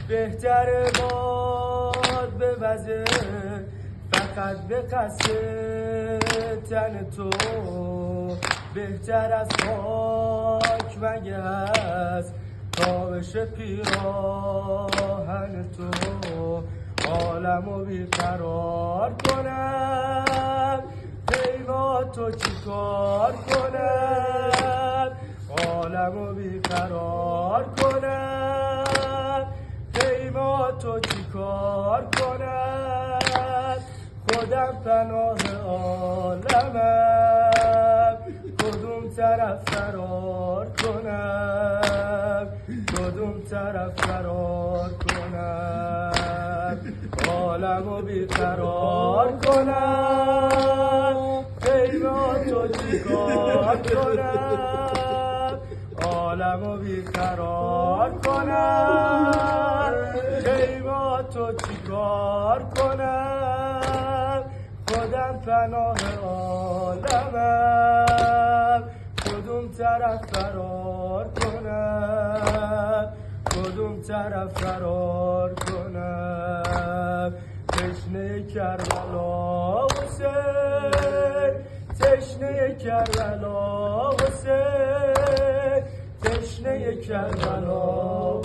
بهتر باد به وزه فقط به قصد تن تو، بهتر از خاک مگه هست تابش پیراهن تو. عالمو بیقرار کنم پیما تو چی کار کنم، عالمو بیقرار کنم پیما تو چی کار کنم. خودم پناه عالمم کدوم طرف فرار کنم، کدوم طرف فرار کنم. عالمو بیقرار کنم پیما تو چی کار کنم، عالمو بیقرار کنم پیما تو چی کار کنم. خودم پناه عالمم کدوم طرف فرار کنم، کدوم طرف فرار کنم. تشنه کربلا حسین، تشنه کربلا حسین، تشنه کربلا